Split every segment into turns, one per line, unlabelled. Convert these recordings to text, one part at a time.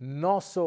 900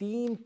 3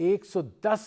110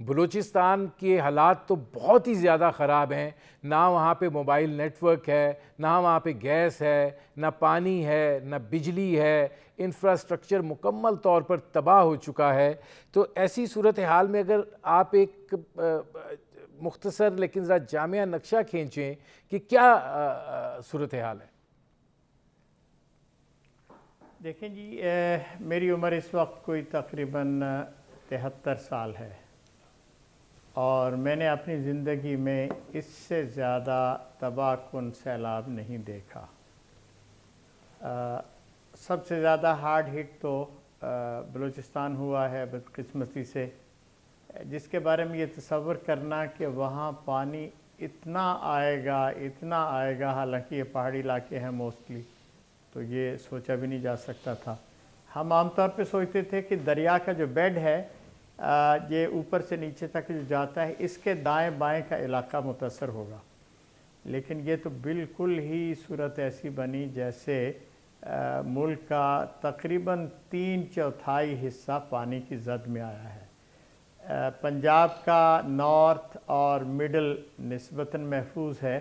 بلوچستان کے حالات تو بہت ہی زیادہ خراب ہیں، نہ وہاں پہ موبائل نیٹ ورک ہے، نہ وہاں پہ گیس ہے، نہ پانی ہے، نہ بجلی ہے، انفراسٹرکچر مکمل طور پر تباہ ہو چکا ہے۔ تو ایسی صورتحال میں اگر آپ ایک مختصر لیکن ذرا جامع نقشہ کھینچیں کہ کیا صورتحال ہے؟
دیکھیں جی، میری عمر اس وقت کوئی تقریباً 73 سال ہے، اور میں نے اپنی زندگی میں اس سے زیادہ تباہ کن سیلاب نہیں دیکھا۔ سب سے زیادہ ہارڈ ہٹ تو بلوچستان ہوا ہے بدقسمتی سے، جس کے بارے میں یہ تصور کرنا کہ وہاں پانی اتنا آئے گا، حالانکہ یہ پہاڑی علاقے ہیں موسٹلی، تو یہ سوچا بھی نہیں جا سکتا تھا۔ ہم عام طور پہ سوچتے تھے کہ دریا کا جو بیڈ ہے، یہ اوپر سے نیچے تک جو جاتا ہے، اس کے دائیں بائیں کا علاقہ متاثر ہوگا، لیکن یہ تو بالکل ہی صورت ایسی بنی جیسے ملک کا تقریباً 3/4 حصہ پانی کی زد میں آیا ہے۔ پنجاب کا نارتھ اور مڈل نسبتاً محفوظ ہے،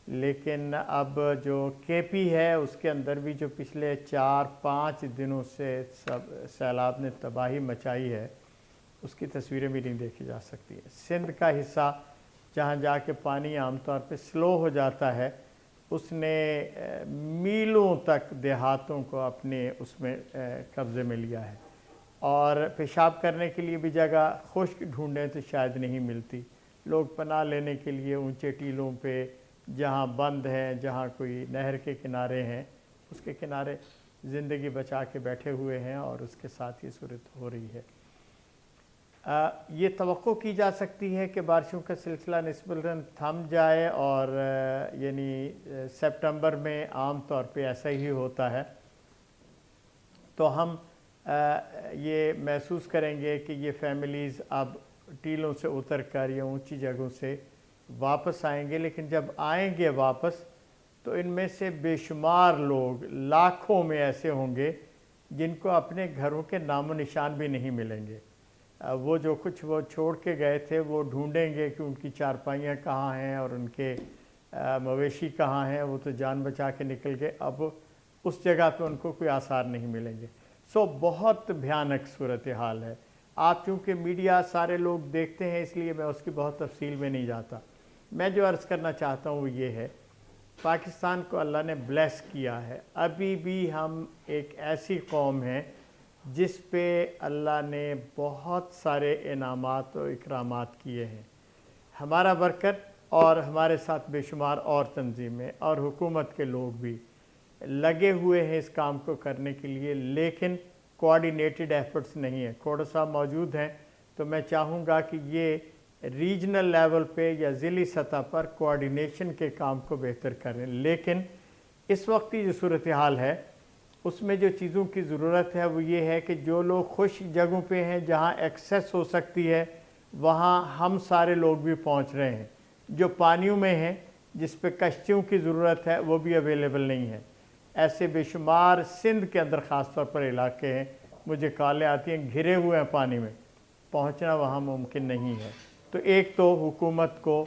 لیکن اب جو کے پی ہے اس کے اندر بھی جو پچھلے 4-5 دنوں سے سیلاب نے تباہی مچائی ہے، اس کی تصویریں بھی نہیں دیکھی جا سکتی ہیں۔ سندھ کا حصہ جہاں جا کے پانی عام طور پہ سلو ہو جاتا ہے، اس نے میلوں تک دیہاتوں کو اپنے اس میں قبضے میں لیا ہے، اور پیشاب کرنے کے لیے بھی جگہ خشک ڈھونڈیں تو شاید نہیں ملتی۔ لوگ پناہ لینے کے لیے اونچے ٹیلوں پہ، جہاں بند ہیں، جہاں کوئی نہر کے کنارے ہیں، اس کے کنارے زندگی بچا کے بیٹھے ہوئے ہیں، اور اس کے ساتھ یہ صورت ہو رہی ہے۔ یہ توقع کی جا سکتی ہے کہ بارشوں کا سلسلہ نسبتاً تھم جائے، اور یعنی سپٹمبر میں عام طور پہ ایسا ہی ہوتا ہے، تو ہم یہ محسوس کریں گے کہ یہ فیملیز اب ٹیلوں سے اتر کر یا اونچی جگہوں سے واپس آئیں گے، لیکن جب آئیں گے واپس تو ان میں سے بے شمار لوگ، لاکھوں میں ایسے ہوں گے جن کو اپنے گھروں کے نام و نشان بھی نہیں ملیں گے۔ وہ جو کچھ وہ چھوڑ کے گئے تھے وہ ڈھونڈیں گے کہ ان کی چارپائیاں کہاں ہیں اور ان کے مویشی کہاں ہیں، وہ تو جان بچا کے نکل گئے، اب اس جگہ پہ ان کو کوئی آثار نہیں ملیں گے۔ بہت بھیانک صورتحال ہے۔ آپ چونکہ میڈیا سارے لوگ دیکھتے ہیں، اس لیے میں اس کی بہت تفصیل میں نہیں جاتا۔ میں جو عرض کرنا چاہتا ہوں وہ یہ ہے، پاکستان کو اللہ نے بلیس کیا ہے، ابھی بھی ہم ایک ایسی قوم ہیں جس پہ اللہ نے بہت سارے انعامات و اکرامات کیے ہیں۔ ہمارا ورکر اور ہمارے ساتھ بے شمار اور تنظیمیں اور حکومت کے لوگ بھی لگے ہوئے ہیں اس کام کو کرنے کے لیے، لیکن کوآرڈینیٹڈ ایفرٹس نہیں ہیں۔ کھوڑا صاحب موجود ہیں، تو میں چاہوں گا کہ یہ ریجنل لیول پہ یا ضلعی سطح پر کوآرڈینیشن کے کام کو بہتر کریں، لیکن اس وقت کی جو صورتحال ہے اس میں جو چیزوں کی ضرورت ہے وہ یہ ہے کہ جو لوگ خشک جگہوں پہ ہیں، جہاں ایکسیس ہو سکتی ہے، وہاں ہم سارے لوگ بھی پہنچ رہے ہیں۔ جو پانیوں میں ہیں، جس پہ کشتیوں کی ضرورت ہے، وہ بھی اویلیبل نہیں ہے۔ ایسے بے شمار سندھ کے اندر خاص طور پر علاقے ہیں، مجھے کالیں آتی ہیں، گھرے ہوئے ہیں پانی میں، پہنچنا وہاں ممکن نہیں ہے۔ تو ایک تو حکومت کو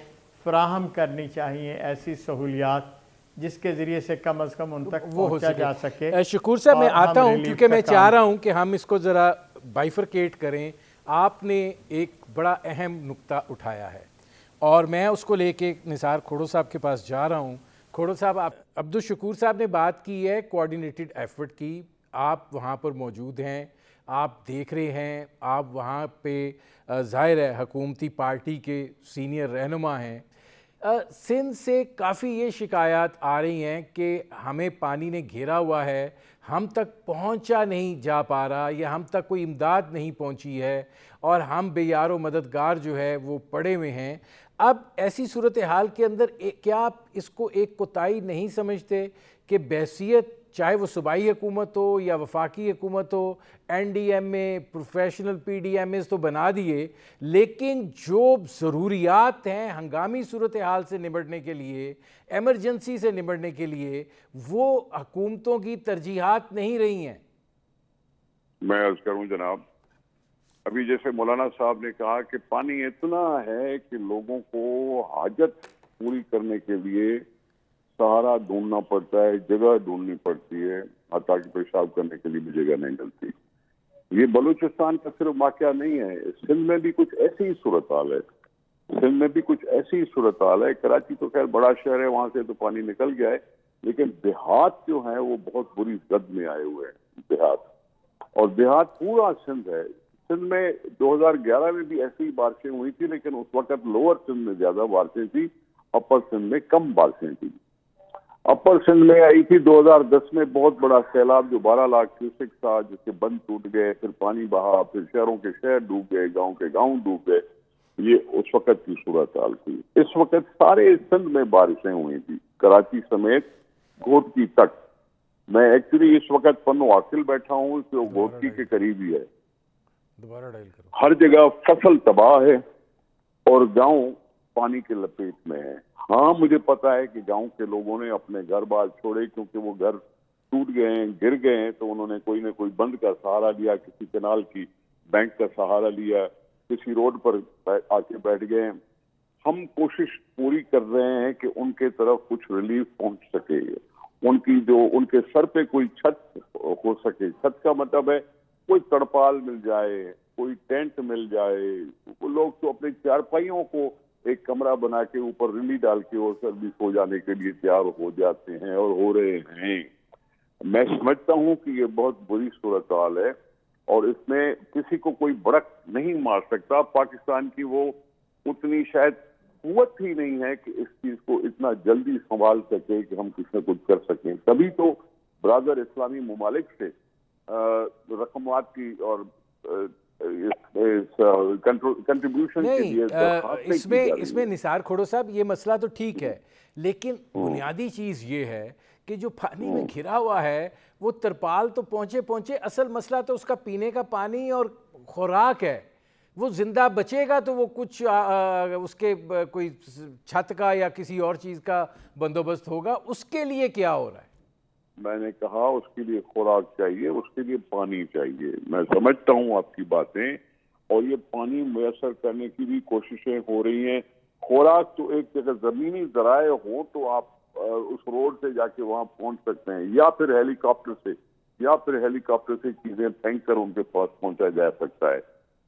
فراہم کرنی چاہیے ایسی سہولیات جس کے ذریعے سے کم از کم ان تک پہنچا جا سکے۔
شکور صاحب، میں آتا ہوں کیونکہ میں چاہ رہا ہوں کہ ہم اس کو ذرا بائیفرکیٹ کریں۔ آپ نے ایک بڑا اہم نقطہ اٹھایا ہے اور میں اس کو لے کے نثار کھوڑو صاحب کے پاس جا رہا ہوں۔ کھوڑو صاحب، عبدالشکور صاحب نے بات کی ہے کوآرڈینیٹڈ ایفرٹ کی، آپ وہاں پر موجود ہیں، آپ دیکھ رہے ہیں، آپ وہاں پہ ظاہر ہے حکومتی پارٹی کے سینئر رہنما ہیں۔ سندھ سے کافی یہ شکایات آ رہی ہیں کہ ہمیں پانی نے گھیرا ہوا ہے، ہم تک پہنچا نہیں جا پا رہا، یا ہم تک کوئی امداد نہیں پہنچی ہے، اور ہم بے یار و مددگار جو ہے وہ پڑے ہوئے ہیں۔ اب ایسی صورتحال کے اندر کیا آپ اس کو ایک کوتاہی نہیں سمجھتے کہ بحیثیت چاہے وہ صوبائی حکومت ہو یا وفاقی حکومت ہو، N D M A, professional P D M As تو بنا دیے، لیکن جو ضروریات ہیں ہنگامی صورتحال سے نمٹنے کے لیے، ایمرجنسی سے نمٹنے کے لیے، وہ حکومتوں کی ترجیحات نہیں رہی ہیں؟
میں عرض کروں جناب، ابھی جیسے مولانا صاحب نے کہا کہ پانی اتنا ہے کہ لوگوں کو حاجت پوری کرنے کے لیے سہارا ڈھونڈنا پڑتا ہے، جگہ ڈھونڈنی پڑتی ہے، حتیٰ کہ پیشاب کرنے کے لیے بھی جگہ نہیں ملتی. یہ بلوچستان کا صرف واقعہ نہیں ہے، سندھ میں بھی کچھ ایسی ہی صورتحال ہے. سندھ میں بھی کچھ ایسی ہی صورتحال ہے. کراچی تو خیر بڑا شہر ہے، وہاں سے تو پانی نکل گیا ہے، لیکن دیہات جو ہیں وہ بہت بری زد میں آئے ہوئے ہیں. دیہات اور دیہات پورا سندھ ہے. سندھ میں 2011 میں بھی ایسی ہی بارشیں ہوئی تھی، لیکن اس وقت لوور سندھ میں زیادہ بارشیں تھی، اپر سندھ میں کم بارشیں تھی. اپر سندھ میں آئی تھی 2010 میں بہت بڑا سیلاب جو 12 لاکھ کیوسک تھا، جس کے بند ٹوٹ گئے، پھر پانی بہا، پھر شہروں کے شہر ڈوب گئے، گاؤں کے گاؤں ڈوب گئے. یہ اس وقت کی صورتحال تھی. اس وقت سارے سندھ میں بارشیں ہوئی تھی، کراچی سمیت گھوٹکی تک. میں ایکچولی اس وقت پن واقل بیٹھا ہوں جو گھوٹکی کے قریب ہی ہے.
دوبارہ ڈائل کرو.
ہر جگہ فصل تباہ ہے اور گاؤں پانی کے لپیٹ میں ہے. ہاں مجھے پتا ہے کہ گاؤں کے لوگوں نے اپنے گھر بار چھوڑے کیونکہ وہ گھر ٹوٹ گئے ہیں، گر گئے ہیں، تو انہوں نے کوئی نہ کوئی بند کا سہارا لیا، کسی کینال کی بینک کا سہارا لیا، کسی روڈ پر آ کے بیٹھ گئے ہیں. ہم کوشش پوری کر رہے ہیں کہ ان کے طرف کچھ ریلیف پہنچ سکے، ان کی جو ان کے سر پہ کوئی چھت ہو سکے. چھت کا مطلب ہے کوئی تڑپال مل جائے، کوئی ٹینٹ مل جائے. وہ لوگ تو اپنے چارپائیوں کو ایک کمرہ بنا کے اوپر رلی ڈال کے اور سروس ہو جانے کے لیے تیار ہو جاتے ہیں اور ہو رہے ہیں. میں سمجھتا ہوں کہ یہ بہت بری صورتحال ہے اور اس میں کسی کو کوئی بڑک نہیں مار سکتا. پاکستان کی وہ اتنی شاید قوت ہی نہیں ہے کہ اس چیز کو اتنا جلدی سنبھال سکے کہ ہم کچھ نہ کچھ کر سکیں. تبھی تو برادر اسلامی ممالک سے رقمات کی اور کنٹریبیوشن کے لیے
اس میں نثار کھوڑو صاحب یہ مسئلہ تو ٹھیک ہے، لیکن بنیادی چیز یہ ہے کہ جو پانی میں گھرا ہوا ہے وہ ترپال تو پہنچے اصل مسئلہ تو اس کا پینے کا پانی اور خوراک ہے. وہ زندہ بچے گا تو وہ کچھ اس کے کوئی چھت کا یا کسی اور چیز کا بندوبست ہوگا. اس کے لیے کیا ہو رہا ہے؟
میں نے کہا اس کے لیے خوراک چاہیے، اس کے لیے پانی چاہیے. میں سمجھتا ہوں آپ کی باتیں اور یہ پانی میسر کرنے کی بھی کوششیں ہو رہی ہیں. خوراک تو ایک جگہ زمینی ذرائع ہوں تو آپ اس روڈ سے جا کے وہاں پہنچ سکتے ہیں، یا پھر ہیلی کاپٹر سے چیزیں پھینک کر ان کے پاس پہنچا جا سکتا ہے.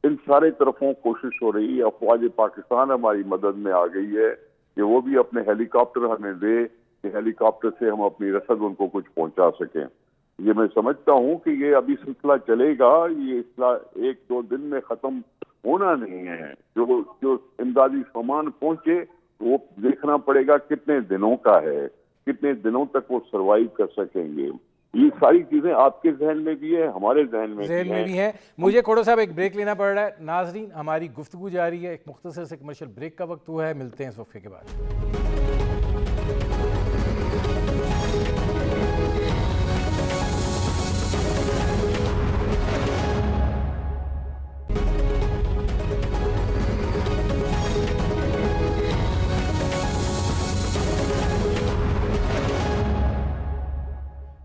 ان سارے طرفوں کوشش ہو رہی ہے. افواج پاکستان ہماری مدد میں آ گئی ہے کہ وہ بھی اپنے ہیلی کاپٹر ہمیں دے کہ ہیلی کاپٹر سے ہم اپنی رسد ان کو کچھ پہنچا سکیں. یہ میں سمجھتا ہوں کہ یہ ابھی سلسلہ چلے گا، یہ سلسلہ 1-2 دن میں ختم ہونا نہیں ہے. جو امدادی سامان پہنچے وہ دیکھنا پڑے گا کتنے دنوں کا ہے، کتنے دنوں تک وہ سروائیو کر سکیں گے. یہ ساری چیزیں آپ کے ذہن میں بھی ہے، ہمارے ذہن میں بھی ہیں.
مجھے کھوڑو صاحب ایک بریک لینا پڑ رہا ہے. ناظرین ہماری گفتگو جاری ہے، ایک مختصر سے کمرشل بریک کا وقت ہوا ہے. ملتے ہیں اس وقفے کے بعد.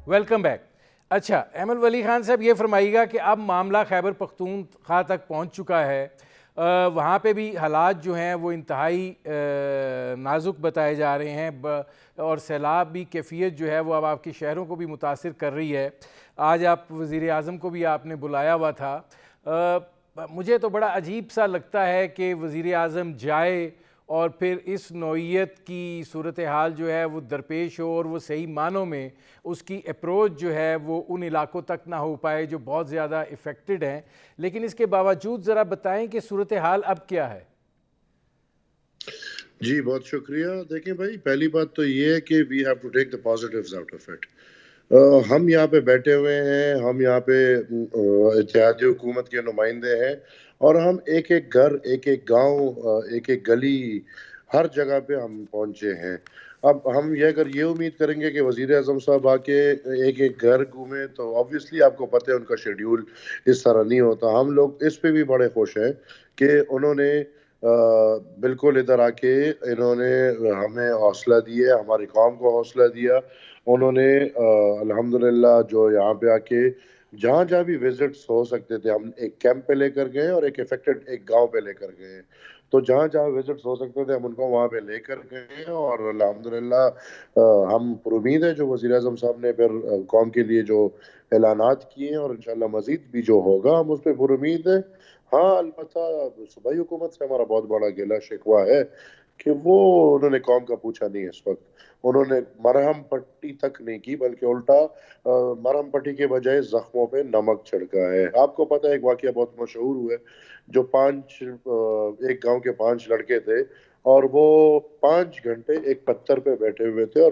Welcome back. اچھا ایمل ولی خان صاحب یہ فرمائیے گا کہ اب معاملہ خیبر پختونخوا تک پہنچ چکا ہے، وہاں پہ بھی حالات جو ہیں وہ انتہائی نازک بتائے جا رہے ہیں اور سیلاب بھی کیفیت جو ہے وہ اب آپ کے شہروں کو بھی متاثر کر رہی ہے. آج آپ وزیر اعظم کو بھی آپ نے بلایا ہوا تھا. مجھے تو بڑا عجیب سا لگتا ہے کہ وزیر اعظم جائے اور پھر اس نوعیت کی صورتحال جو ہے وہ درپیش ہو اور وہ صحیح معنوں میں اس کی اپروچ جو ہے وہ ان علاقوں تک نہ ہو پائے جو بہت زیادہ افیکٹڈ ہیں. لیکن اس کے باوجود ذرا بتائیں کہ صورتحال اب کیا ہے؟
جی بہت شکریہ. دیکھیں بھائی، پہلی بات تو یہ ہے کہ we have to take the positives out of it. ہم یہاں پہ بیٹھے ہوئے ہیں، ہم یہاں پہ اتحادی حکومت کے نمائندے ہیں اور ہم ایک ایک گھر، ایک ایک گاؤں، ایک ایک گلی، ہر جگہ پہ ہم پہنچے ہیں. اب ہم یہ اگر یہ امید کریں گے کہ وزیر اعظم صاحب آ کے ایک ایک گھر گھومیں تو آبویسلی آپ کو پتہ ہے ان کا شیڈیول اس طرح نہیں ہوتا. ہم لوگ اس پہ بھی بڑے خوش ہیں کہ انہوں نے بالکل ادھر آ کے انہوں نے ہمیں حوصلہ دیا، ہماری قوم کو حوصلہ دیا. انہوں نے الحمدللہ جو یہاں پہ آ کے جہاں جہاں بھی وزٹس ہو سکتے تھے ہم ایک کیمپ پہ لے کر گئے اور ایک افیکٹڈ ایک گاؤں پہ لے کر گئے. تو جہاں جہاں وزٹس ہو سکتے تھے ہم ان کو وہاں پہ لے کر گئے اور الحمدللہ ہم پر امید ہے جو وزیر اعظم صاحب نے پھر قوم کے لیے جو اعلانات کیے ہیں اور انشاءاللہ مزید بھی جو ہوگا ہم اس پہ پر امید ہے. ہاں البتہ صوبائی حکومت سے ہمارا بہت بڑا گلہ شکوہ ہے کہ وہ انہوں نے قوم کا پوچھا نہیں اس وقت. انہوں نے مرہم پٹی تک نہیں کی بلکہ الٹا مرہم پٹی کے بجائے زخموں پہ نمک چھڑکا ہے. آپ کو پتہ ہے ایک واقعہ بہت مشہور ہوئے جو ایک گاؤں کے 5 لڑکے تھے اور وہ 5 گھنٹے ایک پتھر پہ بیٹھے ہوئے تھے اور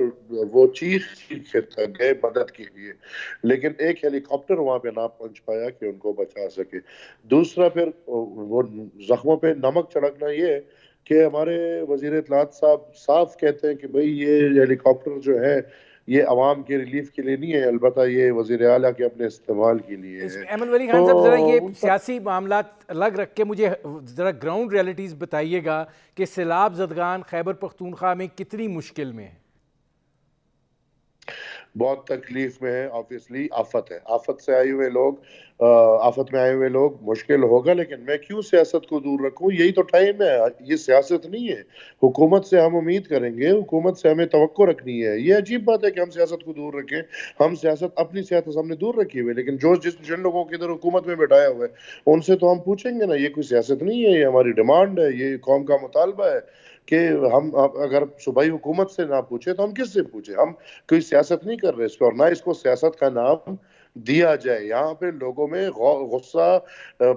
وہ چیخ کے تھک گئے مدد کے لیے, لیکن ایک ہیلی کاپٹر وہاں پہ نہ پہنچ پایا کہ ان کو بچا سکے. دوسرا پھر وہ زخموں پہ نمک چھڑکنا یہ ہے کہ ہمارے وزیر اطلاعات صاحب صاف کہتے ہیں کہ بھئی یہ ہیلی کاپٹر جو ہے یہ عوام کے ریلیف کے لیے نہیں ہے, البتہ یہ وزیر اعلیٰ کے اپنے استعمال کے لیے
اس
ہے.
میں ایمن ولی
تو
خان صاحب ذرا یہ
ان پر
سیاسی معاملات الگ رکھ کے مجھے ذرا گراؤنڈ ریالٹیز بتائیے گا کہ سیلاب زدگان خیبر پختونخوا میں کتنی مشکل میں ہیں.
بہت تکلیف میں ہے. آبویسلی آفت ہے, آفت سے آئے ہوئے لوگ آفت میں آئے ہوئے لوگ مشکل ہوگا, لیکن میں کیوں سیاست کو دور رکھوں, یہی تو ٹائم ہے. یہ سیاست نہیں ہے. حکومت سے ہم امید کریں گے, حکومت سے ہمیں توقع رکھنی ہے. یہ عجیب بات ہے کہ ہم سیاست کو دور رکھیں. ہم سیاست اپنی سیاست ہم نے دور رکھی ہوئے, لیکن جن لوگوں کے ادھر حکومت میں بٹھایا ہوا ہے ان سے تو ہم پوچھیں گے نا. یہ کوئی سیاست نہیں ہے, یہ ہماری ڈیمانڈ ہے, یہ قوم کا مطالبہ ہے کہ ہم اگر صوبائی حکومت سے نہ پوچھیں تو ہم کس سے پوچھیں. ہم کوئی سیاست نہیں کر رہے اس پہ, اور نہ اس کو سیاست کا نام دیا جائے. یہاں پہ لوگوں میں غصہ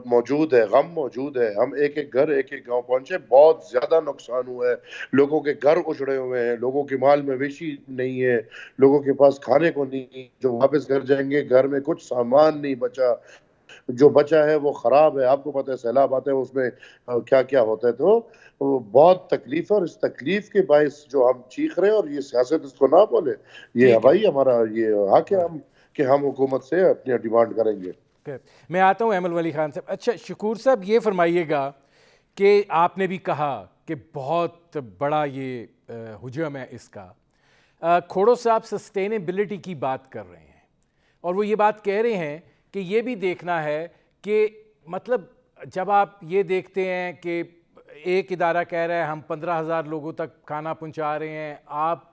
موجود ہے, غم موجود ہے. ہم ایک ایک گھر ایک ایک گاؤں پہنچے, بہت زیادہ نقصان ہوا ہے. لوگوں کے گھر اجڑے ہوئے ہیں, لوگوں کے مال مویشی نہیں ہے, لوگوں کے پاس کھانے کو نہیں. جو واپس گھر جائیں گے گھر میں کچھ سامان نہیں بچا, جو بچا ہے وہ خراب ہے. آپ کو پتہ ہے سیلاب آتے ہیں اس میں کیا کیا ہوتا ہے. تو بہت تکلیف ہے, اور اس تکلیف کے باعث جو ہم چیخ رہے ہیں, اور یہ سیاست اس کو نہ بولے, یہ
ٹھیک ہے.
ہماری ہمارا یہ حق ہے ہم کہ ہم حکومت سے اپنی ڈیمانڈ کریں گے.
میں آتا ہوں ایمن ولی خان صاحب. اچھا شکور صاحب یہ فرمائیے گا کہ آپ نے بھی کہا کہ بہت بڑا یہ حجم ہے اس کا. کھوڑو صاحب سسٹینیبلٹی کی بات کر رہے ہیں اور وہ یہ بات کہہ رہے ہیں کہ یہ بھی دیکھنا ہے کہ مطلب جب آپ یہ دیکھتے ہیں کہ ایک ادارہ کہہ رہا ہے ہم 15,000 لوگوں تک کھانا پہنچا رہے ہیں, آپ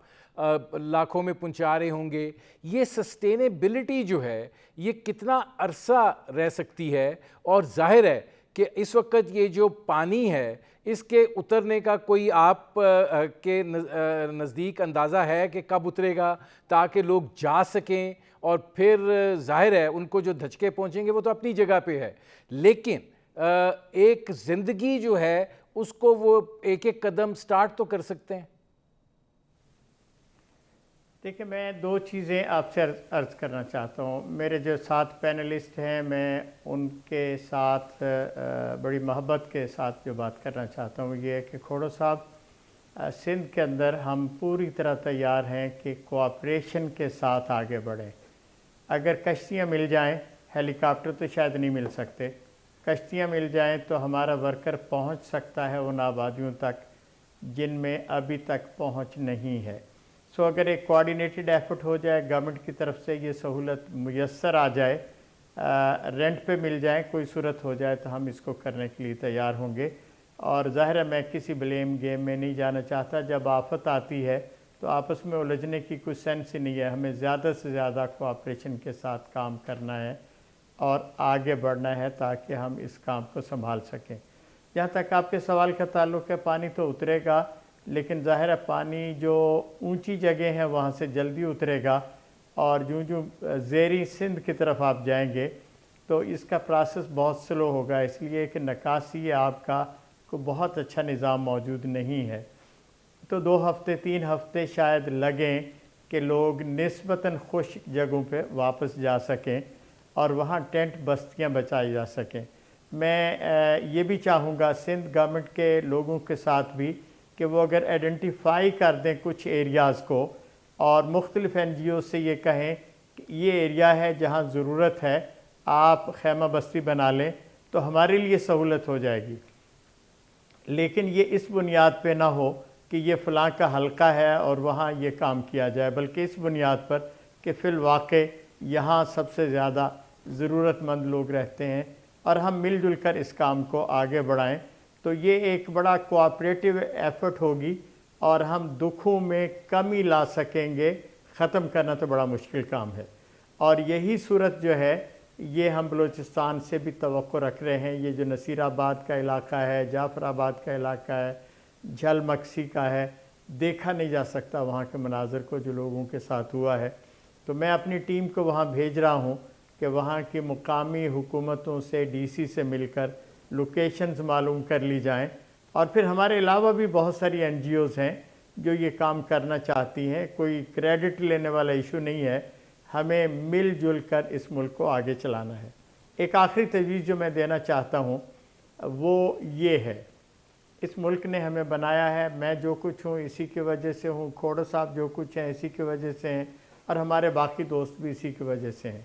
لاکھوں میں پہنچا رہے ہوں گے, یہ سسٹینیبلٹی جو ہے یہ کتنا عرصہ رہ سکتی ہے؟ اور ظاہر ہے کہ اس وقت یہ جو پانی ہے اس کے اترنے کا کوئی آپ کے نزدیک اندازہ ہے کہ کب اترے گا تاکہ لوگ جا سکیں؟ اور پھر ظاہر ہے ان کو جو دھچکے پہنچیں گے وہ تو اپنی جگہ پہ ہے, لیکن ایک زندگی جو ہے اس کو وہ ایک ایک قدم سٹارٹ تو کر سکتے ہیں.
دیکھیں میں 2 چیزیں آپ سے عرض کرنا چاہتا ہوں. میرے جو 7 پینلسٹ ہیں میں ان کے ساتھ بڑی محبت کے ساتھ جو بات کرنا چاہتا ہوں یہ ہے کہ کھوڑو صاحب سندھ کے اندر ہم پوری طرح تیار ہیں کہ کوآپریشن کے ساتھ آگے بڑھیں. اگر کشتیاں مل جائیں, ہیلی کاپٹر تو شاید نہیں مل سکتے, کشتیاں مل جائیں تو ہمارا ورکر پہنچ سکتا ہے ان آبادیوں تک جن میں ابھی تک پہنچ نہیں ہے. سو اگر ایک کوآرڈینیٹڈ ایفرٹ ہو جائے, گورنمنٹ کی طرف سے یہ سہولت میسر آ جائے, رینٹ پہ مل جائے, کوئی صورت ہو جائے تو ہم اس کو کرنے کے لیے تیار ہوں گے. اور ظاہر ہے میں کسی بلیم گیم میں نہیں جانا چاہتا. جب آفت آتی ہے تو آپس میں الجھنے کی کوئی سینس ہی نہیں ہے. ہمیں زیادہ سے زیادہ کوآپریشن کے ساتھ کام کرنا ہے اور آگے بڑھنا ہے تاکہ ہم اس کام کو سنبھال سکیں. جہاں تک آپ کے سوال کا تعلق ہے, پانی تو اترے گا, لیکن ظاہر ہے پانی جو اونچی جگہ ہیں وہاں سے جلدی اترے گا, اور جو زیریں سندھ کی طرف آپ جائیں گے تو اس کا پروسیس بہت سلو ہوگا, اس لیے کہ نکاسی آپ کا کو بہت اچھا نظام موجود نہیں ہے. تو 2 ہفتے 3 ہفتے شاید لگیں کہ لوگ نسبتاً خشک جگہوں پہ واپس جا سکیں اور وہاں ٹینٹ بستیاں بچائی جا سکیں. میں یہ بھی چاہوں گا سندھ گورنمنٹ کے لوگوں کے ساتھ بھی کہ وہ اگر آئیڈینٹیفائی کر دیں کچھ ایریاز کو اور مختلف این جی او سے یہ کہیں کہ یہ ایریا ہے جہاں ضرورت ہے, آپ خیمہ بستی بنا لیں تو ہمارے لیے سہولت ہو جائے گی. لیکن یہ اس بنیاد پہ نہ ہو کہ یہ فلاں کا حلقہ ہے اور وہاں یہ کام کیا جائے, بلکہ اس بنیاد پر کہ فی الواقع یہاں سب سے زیادہ ضرورت مند لوگ رہتے ہیں، اور ہم مل جل کر اس کام کو آگے بڑھائیں تو یہ ایک بڑا کوآپریٹیو ایفرٹ ہوگی اور ہم دکھوں میں کمی لا سکیں گے۔ ختم کرنا تو بڑا مشکل کام ہے، اور یہی صورت جو ہے یہ ہم بلوچستان سے بھی توقع رکھ رہے ہیں۔ یہ جو نصیر آباد کا علاقہ ہے، جعفر آباد کا علاقہ ہے، جھل مکسی کا ہے، دیکھا نہیں جا سکتا وہاں کے مناظر کو جو لوگوں کے ساتھ ہوا ہے۔ تو میں اپنی ٹیم کو وہاں بھیج رہا ہوں کہ وہاں کی مقامی حکومتوں سے، ڈی سی سے مل کر لوکیشنز معلوم کر لی جائیں، اور پھر ہمارے علاوہ بھی بہت ساری این جی اوز ہیں جو یہ کام کرنا چاہتی ہیں۔ کوئی کریڈٹ لینے والا ایشو نہیں ہے، ہمیں مل جل کر اس ملک کو آگے چلانا ہے۔ ایک آخری تجویز جو میں دینا چاہتا ہوں وہ یہ ہے، اس ملک نے ہمیں بنایا ہے، میں جو کچھ ہوں اسی کی وجہ سے ہوں، کھوڑا صاحب جو کچھ ہیں اسی کی وجہ سے ہیں، اور ہمارے باقی دوست بھی اسی کی وجہ سے ہیں۔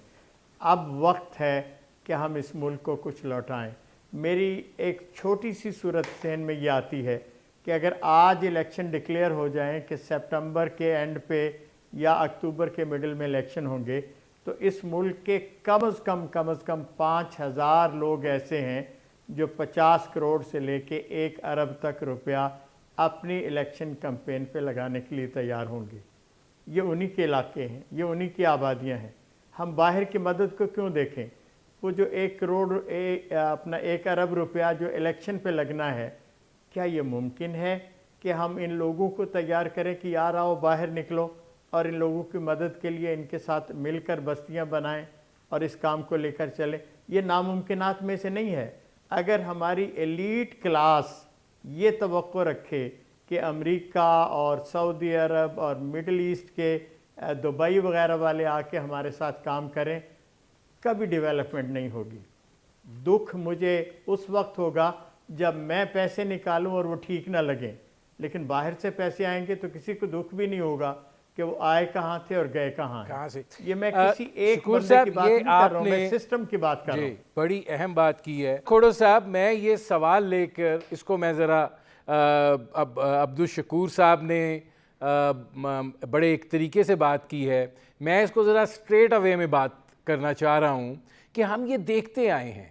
اب وقت ہے کہ ہم اس ملک کو کچھ لوٹائیں۔ میری ایک چھوٹی سی صورت ذہن میں یہ آتی ہے کہ اگر آج الیکشن ڈکلیئر ہو جائیں کہ سپٹمبر کے اینڈ پہ یا اکتوبر کے مڈل میں الیکشن ہوں گے، تو اس ملک کے کم از کم 5,000 لوگ ایسے ہیں جو 50 کروڑ سے لے کے 1 ارب تک روپیہ اپنی الیکشن کمپین پہ لگانے کے لیے تیار ہوں گے۔ یہ انہی کے علاقے ہیں، یہ انہی کی آبادیاں ہیں۔ ہم باہر کی مدد کو کیوں دیکھیں؟ وہ جو 1 ارب روپیہ جو الیکشن پہ لگنا ہے، کیا یہ ممکن ہے کہ ہم ان لوگوں کو تیار کریں کہ یار آؤ باہر نکلو اور ان لوگوں کی مدد کے لیے ان کے ساتھ مل کر بستیاں بنائیں اور اس کام کو لے کر چلیں؟ یہ ناممکنات میں سے نہیں ہے۔ اگر ہماری ایلیٹ کلاس یہ توقع رکھے کہ امریکہ اور سعودی عرب اور مڈل ایسٹ کے دبئی وغیرہ والے آ کے ہمارے ساتھ کام کریں، کبھی ڈیولپمنٹ نہیں ہوگی۔ دکھ مجھے اس وقت ہوگا جب میں پیسے نکالوں اور وہ ٹھیک نہ لگیں، لیکن باہر سے پیسے آئیں گے تو کسی کو دکھ بھی نہیں ہوگا کہ وہ آئے کہاں تھے اور گئے کہاں سے۔ یہ میں کسی ایک بندے کی بات نہیں کر رہا ہوں، میں سسٹم کی بات کر رہا ہوں۔
بڑی اہم بات کی ہے کھوڑو صاحب۔ میں یہ سوال لے کر اس کو میں ذرا عبدالشکور صاحب نے بڑے ایک طریقے سے بات کی ہے، میں اس کو ذرا اسٹریٹ اوے میں بات کرنا چاہ رہا ہوں کہ ہم یہ دیکھتے آئے ہیں،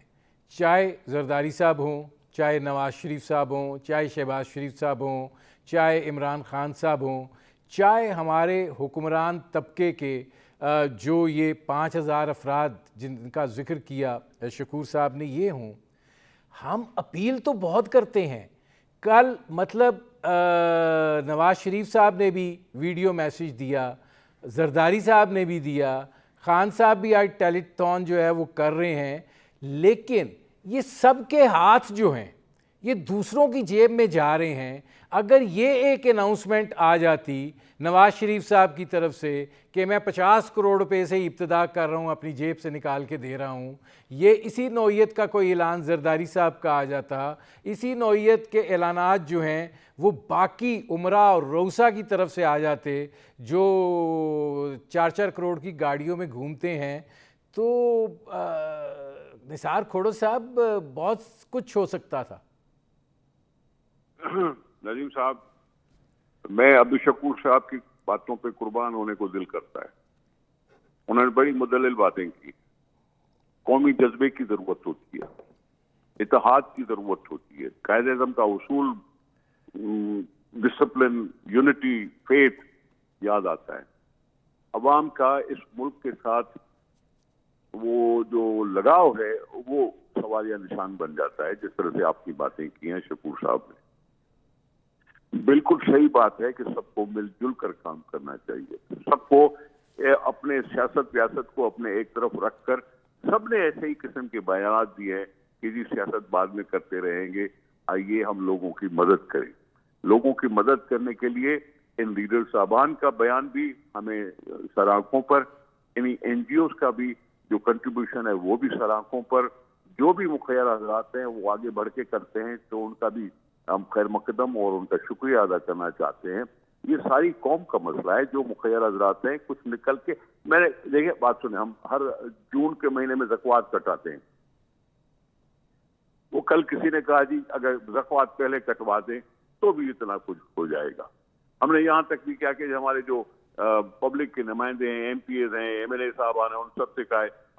چاہے زرداری صاحب ہوں، چاہے نواز شریف صاحب ہوں، چاہے شہباز شریف صاحب ہوں، چاہے عمران خان صاحب ہوں، چاہے ہمارے حکمران طبقے کے جو یہ 5,000 افراد جن کا ذکر کیا شکور صاحب نے یہ ہوں، ہم اپیل تو بہت کرتے ہیں۔ کل مطلب نواز شریف صاحب نے بھی ویڈیو میسیج دیا، زرداری صاحب نے بھی دیا، خان صاحب بھی آج ٹیلی تھون جو ہے وہ کر رہے ہیں، لیکن یہ سب کے ہاتھ جو ہیں یہ دوسروں کی جیب میں جا رہے ہیں۔ اگر یہ ایک اناؤنسمنٹ آ جاتی نواز شریف صاحب کی طرف سے کہ میں 50 کروڑ روپے سے ابتدا کر رہا ہوں، اپنی جیب سے نکال کے دے رہا ہوں، یہ اسی نوعیت کا کوئی اعلان زرداری صاحب کا آ جاتا، اسی نوعیت کے اعلانات جو ہیں وہ باقی عمرہ اور روسا کی طرف سے آ جاتے جو 4 کروڑ کی گاڑیوں میں گھومتے ہیں، تو نثار کھوڑو صاحب بہت کچھ ہو سکتا تھا۔
نظیم صاحب، میں عبدالشکور صاحب کی باتوں پہ قربان ہونے کو دل کرتا ہے۔ انہوں نے بڑی مدلل باتیں کی۔ قومی جذبے کی ضرورت ہوتی ہے، اتحاد کی ضرورت ہوتی ہے، قائد اعظم کا اصول ڈسپلن، یونٹی، فیتھ یاد آتا ہے۔ عوام کا اس ملک کے ساتھ وہ جو لگاؤ ہے وہ سوالیہ نشان بن جاتا ہے۔ جس طرح سے آپ کی باتیں کی ہیں شکور صاحب نے، بالکل صحیح بات ہے کہ سب کو مل جل کر کام کرنا چاہیے۔ سب کو اپنے سیاست ویاست کو اپنے ایک طرف رکھ کر، سب نے ایسے ہی قسم کے بیانات دیے ہیں کہ جی سیاست بعد میں کرتے رہیں گے، آئیے ہم لوگوں کی مدد کریں۔ لوگوں کی مدد کرنے کے لیے ان لیڈر صاحبان کا بیان بھی ہمیں سراخوں پر، انہی این جی اوز کا بھی جو کنٹریبیوشن ہے وہ بھی سراخوں پر، جو بھی مخیر حضرات ہیں وہ آگے بڑھ کے کرتے ہیں تو ان کا بھی ہم خیر مقدم اور ان کا شکریہ ادا کرنا چاہتے ہیں۔ یہ ساری قوم کا مسئلہ ہے۔ جو مخیر حضرات ہیں کچھ نکل کے، میں نے دیکھیں بات سنیں، ہم ہر جون کے مہینے میں زکوٰۃ کٹاتے ہیں۔ وہ کل کسی نے کہا جی اگر زکوٰۃ پہلے کٹوا دیں تو بھی اتنا کچھ ہو جائے گا۔ ہم نے یہاں تک بھی کیا کہ ہمارے جو پبلک کے نمائندے ہیں، ایم پی ایز ہیں، ایم ایل اے صاحبان ہیں، ان سب سے کہا ہے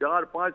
4-5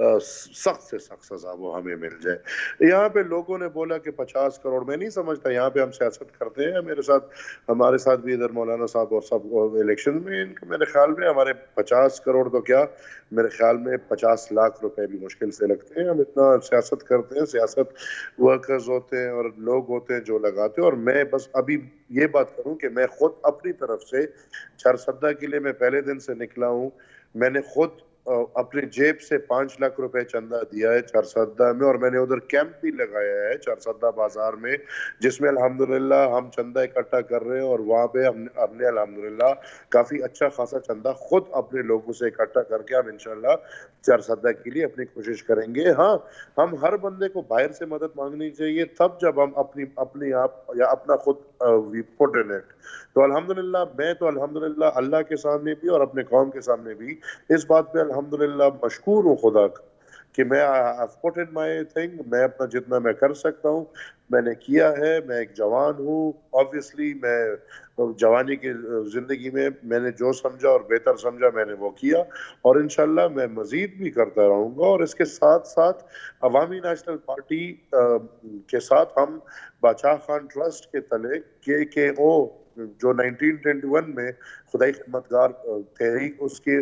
سخت سے سخت سزا وہ ہمیں مل جائے۔ یہاں پہ لوگوں نے بولا کہ 50 کروڑ، میں نہیں سمجھتا یہاں پہ ہم سیاست کرتے ہیں، میرے ساتھ ہمارے ساتھ بھی ادھر مولانا صاحب اور سب الیکشن میں میرے خیال میں ہمارے 50 کروڑ تو کیا، میرے خیال میں 50 لاکھ روپے بھی مشکل سے لگتے ہیں۔ ہم اتنا سیاست کرتے ہیں، سیاست ورکرز ہوتے ہیں اور لوگ ہوتے ہیں جو لگاتے ہیں، اور میں بس ابھی یہ بات کروں کہ میں خود اپنی طرف سے چارسدہ کے لیے میں پہلے دن سے نکلا ہوں، میں نے خود اپنی جیب سے 5 لاکھ روپے چندہ دیا ہے چارسدہ میں، اور میں نے ادھر کیمپ بھی لگایا ہے چارسدہ بازار میں، جس میں الحمدللہ ہم چندہ اکٹھا کر رہے ہیں، اور وہاں پہ ہم نے الحمدللہ کافی اچھا خاصا چندہ خود اپنے لوگوں سے اکٹھا کر کے ہم انشاءاللہ چارسدہ کے لیے اپنی کوشش کریں گے۔ ہاں، ہم ہر بندے کو باہر سے مدد مانگنی چاہیے تب جب ہم اپنی آپ یا اپنا خود وی پٹ ان اٹ۔ تو الحمدللہ میں تو الحمدللہ اللہ کے سامنے بھی اور اپنے قوم کے سامنے بھی اس بات پہ الحمدللہ مشکور ہوں خدا کا کہ میں پٹ ان مائی تھنگ، میں اپنا جتنا میں کر سکتا ہوں میں نے کیا ہے۔ میں ایک جوان ہوں، آبویسلی میں جوانی کی زندگی میں نے جو سمجھا اور بہتر سمجھا میں نے وہ کیا، اور انشاءاللہ میں مزید بھی کرتا رہوں گا۔ اور اس کے ساتھ ساتھ عوامی نیشنل پارٹی کے ساتھ ہم بادشاہ خان ٹرسٹ کے تلے KKO جو 1921 میں خدائی خدمتگار تحریک اس کی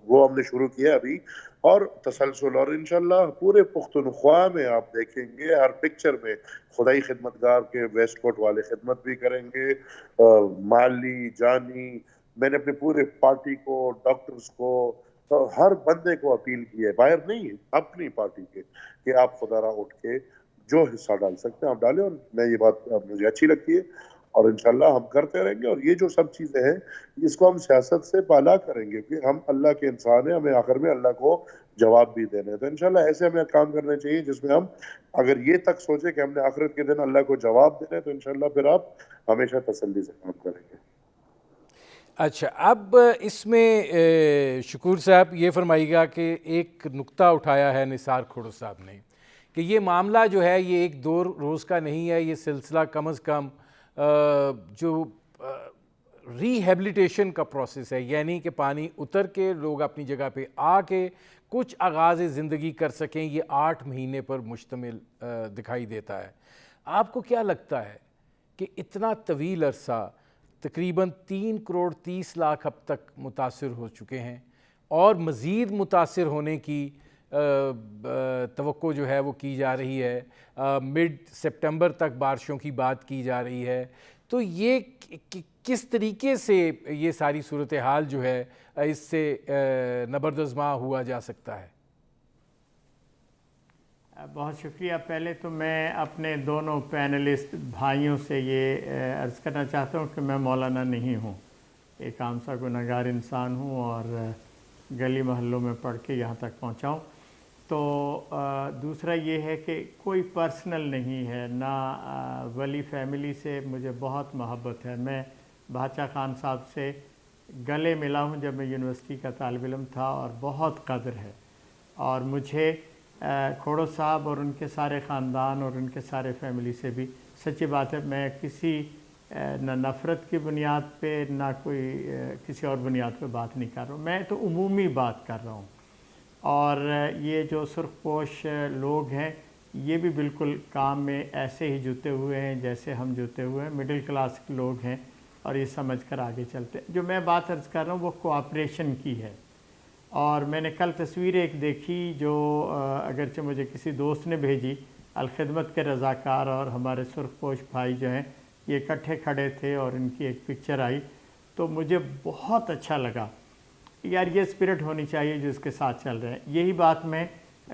وہ ہم نے شروع کیا ابھی، اور تسلسل، اور انشاءاللہ پورے پختونخوا میں آپ دیکھیں گے ہر پکچر میں خدائی خدمتگار کے ویسٹ کوٹ والے خدمت بھی کریں گے، مالی جانی۔ میں نے اپنے پورے پارٹی کو، ڈاکٹرز کو، ہر بندے کو اپیل کی ہے، باہر نہیں، اپنی پارٹی کے، کہ آپ خدا را اٹھ کے جو حصہ ڈال سکتے ہیں آپ ڈالیں، اور میں یہ بات مجھے اچھی لگتی ہے، اور انشاءاللہ ہم کرتے رہیں گے۔ اور یہ جو سب چیزیں ہیں اس کو ہم سیاست سے بالا کریں گے کہ ہم اللہ کے انسان ہیں، ہمیں آخر میں اللہ کو جواب بھی دینے ہیں۔ تو انشاءاللہ ایسے ہمیں کام کرنے چاہیے جس میں ہم اگر یہ تک سوچیں کہ ہم نے آخرت کے دن اللہ کو جواب دینا ہے، تو انشاءاللہ پھر آپ ہمیشہ تسلی سے کام کریں گے۔
اچھا، اب اس میں شکور صاحب یہ فرمائیے گا کہ ایک نقطہ اٹھایا ہے نثار کھوڑو صاحب نے کہ یہ معاملہ جو ہے یہ ایک دو روز کا نہیں ہے، یہ سلسلہ کم از کم جو ری ہیبلیٹیشن کا پروسیس ہے، یعنی کہ پانی اتر کے لوگ اپنی جگہ پہ آ کے کچھ آغاز زندگی کر سکیں، یہ 8 مہینے پر مشتمل دکھائی دیتا ہے۔ آپ کو کیا لگتا ہے کہ اتنا طویل عرصہ تقریباً 3 کروڑ 30 لاکھ اب تک متاثر ہو چکے ہیں، اور مزید متاثر ہونے کی توقع جو ہے وہ کی جا رہی ہے، مڈ سپٹمبر تک بارشوں کی بات کی جا رہی ہے، تو یہ کس طریقے سے یہ ساری صورتحال جو ہے اس سے نبردآزما ہوا جا سکتا ہے؟
بہت شکریہ۔ پہلے تو میں اپنے دونوں پینلسٹ بھائیوں سے یہ عرض کرنا چاہتا ہوں کہ میں مولانا نہیں ہوں، ایک عام سا گنہگار انسان ہوں اور گلی محلوں میں پڑھ کے یہاں تک پہنچا ہوں۔ تو دوسرا یہ ہے کہ کوئی پرسنل نہیں ہے، نہ ولی فیملی سے مجھے بہت محبت ہے۔ میں بادشاہ خان صاحب سے گلے ملا ہوں جب میں یونیورسٹی کا طالب علم تھا، اور بہت قدر ہے، اور مجھے کھوڑو صاحب اور ان کے سارے خاندان اور ان کے سارے فیملی سے بھی سچی بات ہے، میں کسی نہ نفرت کی بنیاد پہ نہ کوئی کسی اور بنیاد پہ بات نہیں کر رہا ہوں، میں تو عمومی بات کر رہا ہوں۔ اور یہ جو سرخ پوش لوگ ہیں یہ بھی بالکل کام میں ایسے ہی جتے ہوئے ہیں جیسے ہم جتے ہوئے ہیں، مڈل کلاس کے لوگ ہیں، اور یہ سمجھ کر آگے چلتے ہیں۔ جو میں بات عرض کر رہا ہوں وہ کوآپریشن کی ہے، اور میں نے کل تصویر ایک دیکھی جو اگرچہ مجھے کسی دوست نے بھیجی، الخدمت کے رضاکار اور ہمارے سرخ پوش بھائی جو ہیں یہ اکٹھے کھڑے تھے اور ان کی ایک پکچر آئی، تو مجھے بہت اچھا لگا۔ یار یہ اسپرٹ ہونی چاہیے جو اس کے ساتھ چل رہے ہیں۔ یہی بات میں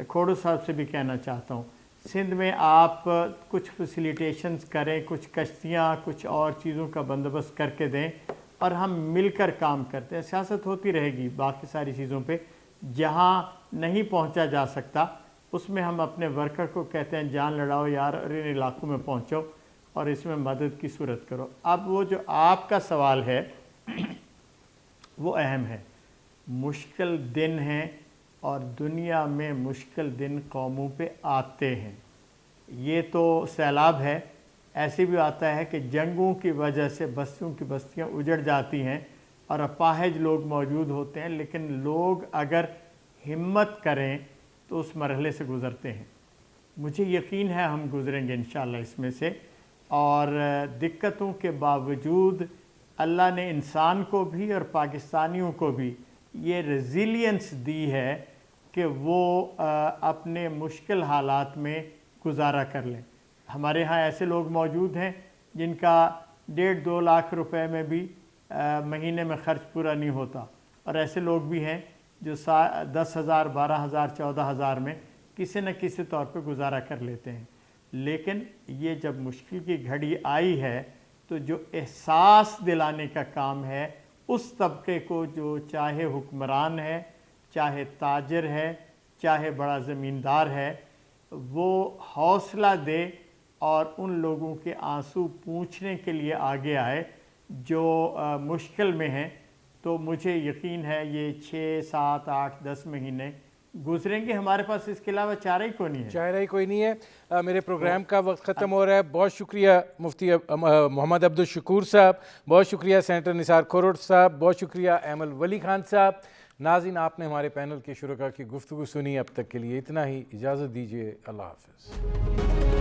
کھوڑو صاحب سے بھی کہنا چاہتا ہوں، سندھ میں آپ کچھ فیسیلیٹیشنز کریں، کچھ کشتیاں، کچھ اور چیزوں کا بندوبست کر کے دیں، اور ہم مل کر کام کرتے ہیں۔ سیاست ہوتی رہے گی باقی ساری چیزوں پہ، جہاں نہیں پہنچا جا سکتا اس میں ہم اپنے ورکر کو کہتے ہیں جان لڑاؤ یار، اور ان علاقوں میں پہنچو اور اس میں مدد کی صورت کرو۔ اب وہ جو آپ کا سوال ہے وہ اہم ہے۔ مشکل دن ہیں، اور دنیا میں مشکل دن قوموں پہ آتے ہیں، یہ تو سیلاب ہے، ایسے بھی آتا ہے کہ جنگوں کی وجہ سے بستیوں کی بستیاں اجڑ جاتی ہیں اور اپاہج لوگ موجود ہوتے ہیں، لیکن لوگ اگر ہمت کریں تو اس مرحلے سے گزرتے ہیں. مجھے یقین ہے ہم گزریں گے انشاءاللہ اس میں سے, اور دقتوں کے باوجود اللہ نے انسان کو بھی اور پاکستانیوں کو بھی یہ ریزیلینس دی ہے کہ وہ اپنے مشکل حالات میں گزارا کر لیں. ہمارے ہاں ایسے لوگ موجود ہیں جن کا 1.5-2 لاکھ روپے میں بھی مہینے میں خرچ پورا نہیں ہوتا, اور ایسے لوگ بھی ہیں جو 10,000 12,000 14,000 میں کسی نہ کسی طور پہ گزارا کر لیتے ہیں. لیکن یہ جب مشکل کی گھڑی آئی ہے تو جو احساس دلانے کا کام ہے اس طبقے کو, جو چاہے حکمران ہے, چاہے تاجر ہے, چاہے بڑا زمیندار ہے, وہ حوصلہ دے اور ان لوگوں کے آنسو پوچھنے کے لیے آگے آئے جو مشکل میں ہیں. تو مجھے یقین ہے یہ 6 7 8 10 مہینے گزریں گے. ہمارے پاس اس کے علاوہ چارہ ہی کوئی نہیں ہے.
چارہ ہی کوئی نہیں ہے. میرے پروگرام کا وقت ختم ہو رہا ہے. بہت شکریہ مفتی محمد عبدالشکور صاحب, بہت شکریہ سینیٹر نثار کھروٹ صاحب, بہت شکریہ ایمل ولی خان صاحب. ناظرین, آپ نے ہمارے پینل کے شرکاء کی گفتگو سنی. اب تک کے لیے اتنا ہی, اجازت دیجیے. اللہ حافظ.